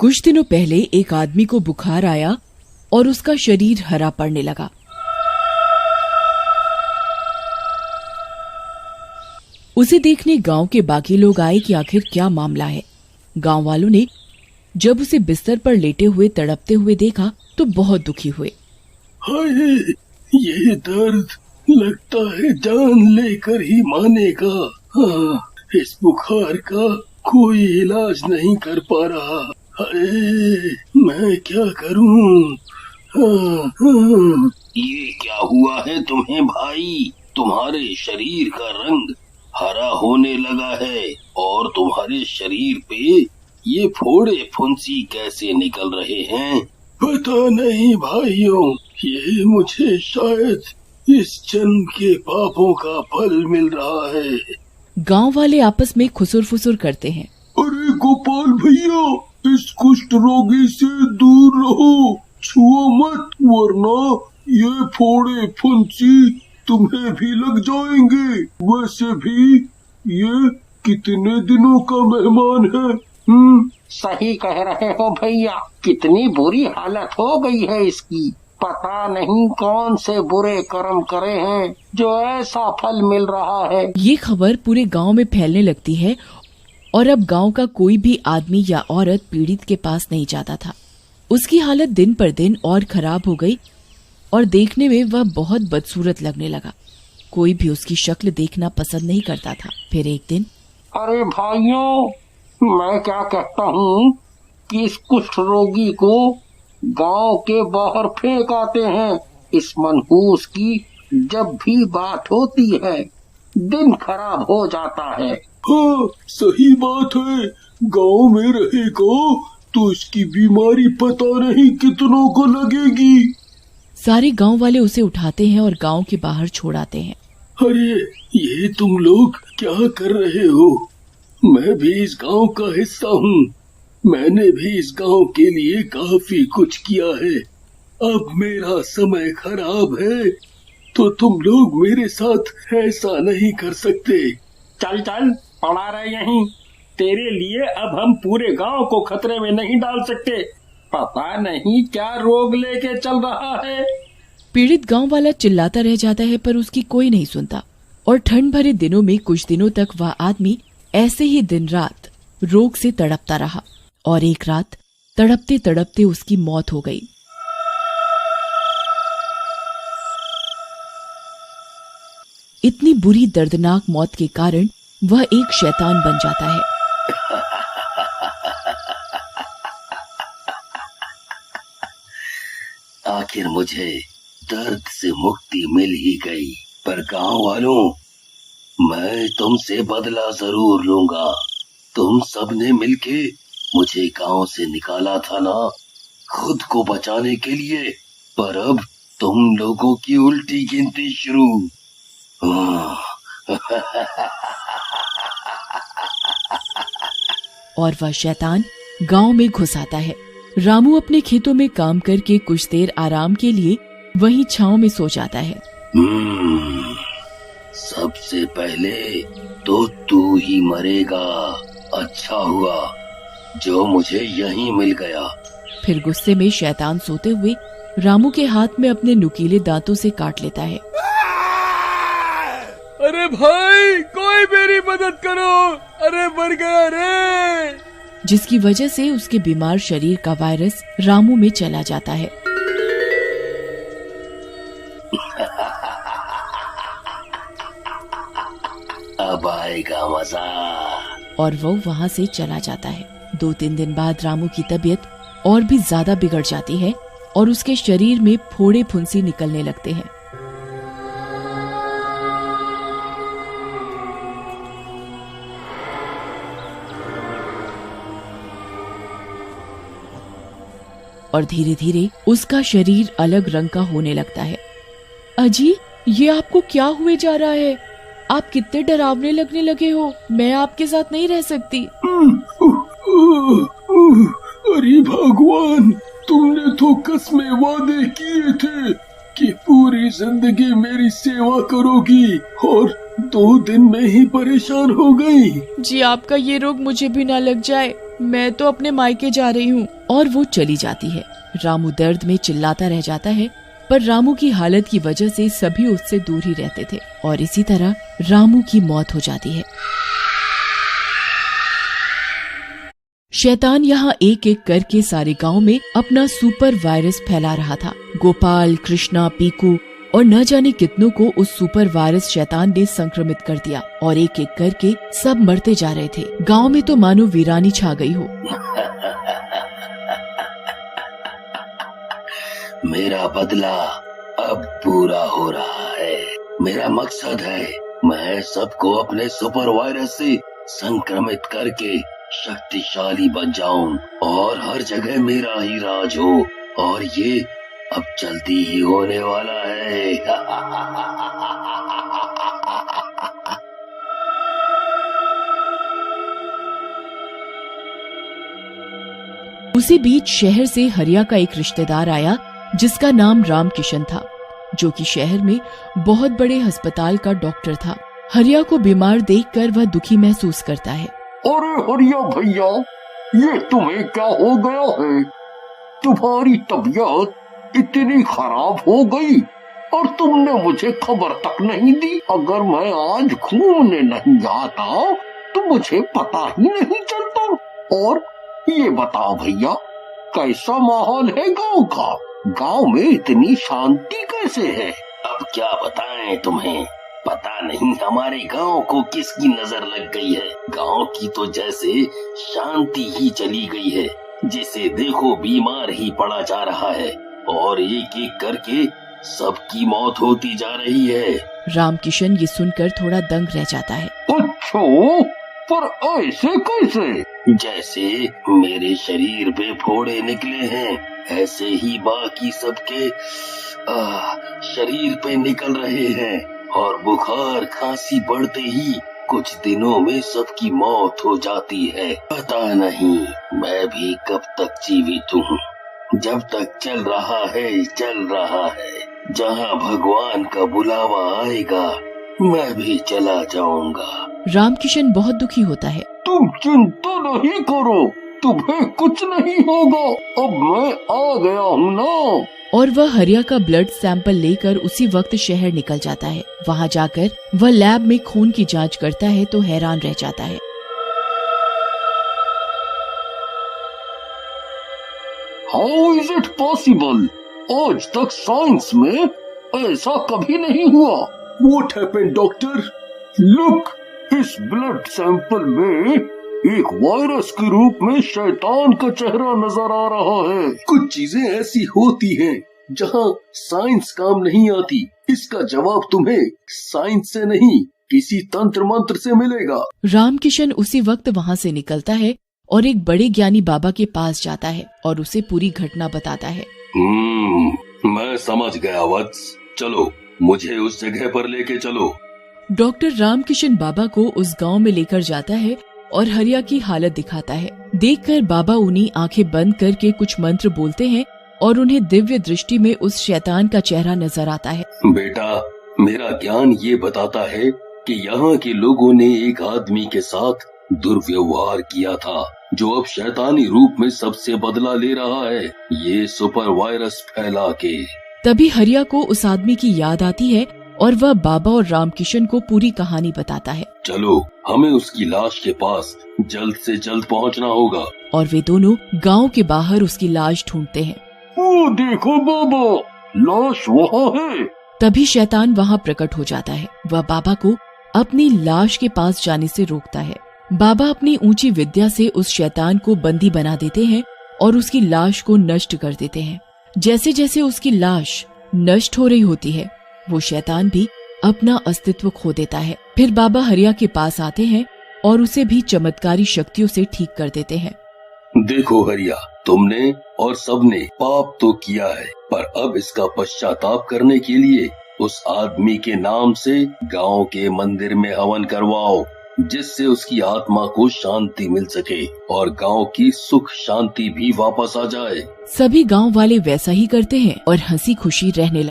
कुछ दिनों पहले एक आदमी को बुखार आया और उसका शरीर हरा पड़ने लगा। उसे देखने गांव के बाकी लोग आए कि आखिर क्या मामला है। गांव वालों ने जब उसे बिस्तर पर लेटे हुए तड़पते हुए देखा तो बहुत दुखी हुए। हाय, ये दर्द लगता है जान लेकर ही मानेगा। हाँ, इस बुखार का कोई इलाज नहीं कर पा रहा। हाय, मैं क्या करूं? हाँ। ये क्या हुआ है तुम्हें भाई? तुम्हारे शरीर का रंग हरा होने लगा है और तुम्हारे शरीर पे ये फोड़े फुंसी कैसे निकल रहे हैं? पता नहीं भाइयों, ये मुझे शायद इस जन्म के पापों का फल मिल रहा है। गांव वाले आपस में खुसुर फुसुर करते हैं। अरे गोपाल भैया, इस कुष्ठ रोगी से दूर रहो, छुओ मत, वरना ये फोड़े फुंसी तुम्हें भी लग जाएंगे। वैसे भी ये कितने दिनों का मेहमान है। सही कह रहे हो भैया, कितनी बुरी हालत हो गई है इसकी। पता नहीं कौन से बुरे कर्म करे हैं जो ऐसा फल मिल रहा है। ये खबर पूरे गांव में फैलने लगती है और अब गांव का कोई भी आदमी या औरत पीड़ित के पास नहीं जाता था। उसकी हालत दिन पर दिन और खराब हो गई और देखने में वह बहुत बदसूरत लगने लगा। कोई भी उसकी शक्ल देखना पसंद नहीं करता था। फिर एक दिन, अरे भाइयों, मैं क्या कहता हूँ कि इस कुष्ठ रोगी को गांव के बाहर फेंक आते हैं। इस मनहूस की जब भी बात होती है दिन खराब हो जाता है। हाँ, सही बात है। गांव में रहेगा तो इसकी बीमारी पता नहीं कितनों को लगेगी। सारे गांव वाले उसे उठाते हैं और गांव के बाहर छोड़ आते हैं। अरे, ये तुम लोग क्या कर रहे हो? मैं भी इस गांव का हिस्सा हूँ। मैंने भी इस गांव के लिए काफी कुछ किया है। अब मेरा समय खराब है तो तुम लोग मेरे साथ ऐसा नहीं कर सकते। चल चल, पड़ा रहे यहीं। तेरे लिए अब हम पूरे गांव को खतरे में नहीं डाल सकते। पता नहीं क्या रोग लेके चल रहा है। पीड़ित गांव वाला चिल्लाता रह जाता है पर उसकी कोई नहीं सुनता और ठंड भरे दिनों में कुछ दिनों तक वह आदमी ऐसे ही दिन रात रोग से तड़पता रहा और एक रात तड़पते तड़पते उसकी मौत हो गई। इतनी बुरी दर्दनाक मौत के कारण वह एक शैतान बन जाता है। आखिर मुझे दर्द से मुक्ति मिल ही गई। पर गांव वालों, मैं तुमसे बदला जरूर लूंगा। तुम सबने मिलके मुझे गांव से निकाला था ना, खुद को बचाने के लिए। पर अब तुम लोगों की उल्टी गिनती शुरू। और वह शैतान गांव में घुस आता है। रामू अपने खेतों में काम करके कुछ देर आराम के लिए वहीं छांव में सो जाता है। सबसे पहले तो तू ही मरेगा। अच्छा हुआ जो मुझे यहीं मिल गया। फिर गुस्से में शैतान सोते हुए रामू के हाथ में अपने नुकीले दांतों से काट लेता है। अरे भाई, कोई मेरी मदद करो, अरे मर गया रे। जिसकी वजह से उसके बीमार शरीर का वायरस रामू में चला जाता है। अब आएगा मजा। और वो वहाँ से चला जाता है। 2-3 दिन बाद रामू की तबीयत और भी ज्यादा बिगड़ जाती है और उसके शरीर में फोड़े फुंसी निकलने लगते हैं। और धीरे धीरे उसका शरीर अलग रंग का होने लगता है। अजी, ये आपको क्या हुए जा रहा है? आप कितने डरावने लगने लगे हो। मैं आपके साथ नहीं रह सकती। अरे भगवान, तुमने तो कसमें वादे किए थे कि पूरी जिंदगी मेरी सेवा करोगी और 2 दिन में ही परेशान हो गई। जी, आपका ये रोग मुझे भी ना लग जाए। मैं तो अपने मायके जा रही हूँ। और वो चली जाती है। रामू दर्द में चिल्लाता रह जाता है, पर रामू की हालत की वजह से सभी उससे दूर ही रहते थे और इसी तरह रामू की मौत हो जाती है। शैतान यहाँ एक एक करके सारे गांव में अपना सुपर वायरस फैला रहा था। गोपाल, कृष्णा, पीकू और न जाने कितनों को उस सुपर वायरस शैतान ने संक्रमित कर दिया और एक एक करके सब मरते जा रहे थे। गांव में तो मानो वीरानी छा गई हो। मेरा बदला अब पूरा हो रहा है। मेरा मकसद है मैं सबको अपने सुपर वायरस से संक्रमित करके शक्तिशाली बन जाऊं और हर जगह मेरा ही राज हो, और ये अब जल्दी ही होने वाला है। उसी बीच शहर से हरिया का एक रिश्तेदार आया जिसका नाम रामकिशन था, जो कि शहर में बहुत बड़े अस्पताल का डॉक्टर था। हरिया को बीमार देखकर वह दुखी महसूस करता है। अरे हरिया भैया, ये तुम्हें क्या हो गया है? तुम्हारी तबीयत इतनी खराब हो गई और तुमने मुझे खबर तक नहीं दी। अगर मैं आज घूमने नहीं जाता तो मुझे पता ही नहीं चलता। और ये बताओ भैया, कैसा माहौल है गांव का? गांव में इतनी शांति कैसे है? अब क्या बताएं तुम्हें, पता नहीं हमारे गांव को किसकी नजर लग गई है। गांव की तो जैसे शांति ही चली गई है, जिसे देखो बीमार ही पड़ा जा रहा है और एक एक करके सबकी मौत होती जा रही है। रामकिशन ये सुनकर थोड़ा दंग रह जाता है। अच्छा, पर ऐसे कैसे? जैसे मेरे शरीर पे फोड़े निकले हैं, ऐसे ही बाकी सबके शरीर पे निकल रहे हैं और बुखार खांसी बढ़ते ही कुछ दिनों में सबकी मौत हो जाती है। पता नहीं मैं भी कब तक जीवित हूँ। जब तक चल रहा है चल रहा है। जहाँ भगवान का बुलावा आएगा मैं भी चला जाऊंगा। रामकिशन बहुत दुखी होता है। तुम चिंता नहीं करो, तुम्हें कुछ नहीं होगा। अब मैं आ गया हूँ ना। और वह हरिया का ब्लड सैंपल लेकर उसी वक्त शहर निकल जाता है। वहाँ जाकर वह लैब में खून की जांच करता है तो हैरान रह जाता है। How is it possible? आज तक साइंस में ऐसा कभी नहीं हुआ। What happened, doctor? लुक, इस ब्लड सैंपल में एक वायरस के रूप में शैतान का चेहरा नजर आ रहा है। कुछ चीजें ऐसी होती हैं जहाँ साइंस काम नहीं आती। इसका जवाब तुम्हें साइंस से नहीं, किसी तंत्र मंत्र से मिलेगा। रामकिशन उसी वक्त वहाँ से निकलता है और एक बड़े ज्ञानी बाबा के पास जाता है और उसे पूरी घटना बताता है। मैं समझ गया वत्स, चलो मुझे उस जगह पर लेके चलो। डॉक्टर रामकिशन बाबा को उस गांव में लेकर जाता है और हरिया की हालत दिखाता है। देखकर बाबा उन्हें आंखें बंद करके कुछ मंत्र बोलते हैं और उन्हें दिव्य दृष्टि में उस शैतान का चेहरा नजर आता है। बेटा, मेरा ज्ञान ये बताता है कि यहाँ के लोगों ने एक आदमी के साथ दुर्व्यवहार किया था, जो अब शैतानी रूप में सबसे बदला ले रहा है, ये सुपर वायरस फैला के। तभी हरिया को उस आदमी की याद आती है और वह बाबा और रामकिशन को पूरी कहानी बताता है। चलो, हमें उसकी लाश के पास जल्द से जल्द पहुंचना होगा। और वे दोनों गांव के बाहर उसकी लाश ढूंढते हैं। वो देखो बाबा, लाश वहाँ है। तभी शैतान वहाँ प्रकट हो जाता है। वह बाबा को अपनी लाश के पास जाने से रोकता है। बाबा अपनी ऊंची विद्या से उस शैतान को बंदी बना देते हैं और उसकी लाश को नष्ट कर देते हैं। जैसे जैसे उसकी लाश नष्ट हो रही होती है, वो शैतान भी अपना अस्तित्व खो देता है। फिर बाबा हरिया के पास आते हैं और उसे भी चमत्कारी शक्तियों से ठीक कर देते हैं। देखो हरिया, तुमने और सबने पाप तो किया है, पर अब इसका पश्चाताप करने के लिए उस आदमी के नाम से गांव के मंदिर में हवन करवाओ, जिससे उसकी आत्मा को शांति मिल सके और गांव की सुख शांति भी वापस आ जाए। सभी गांव वाले वैसा ही करते हैं और हंसी खुशी रहने लगते हैं।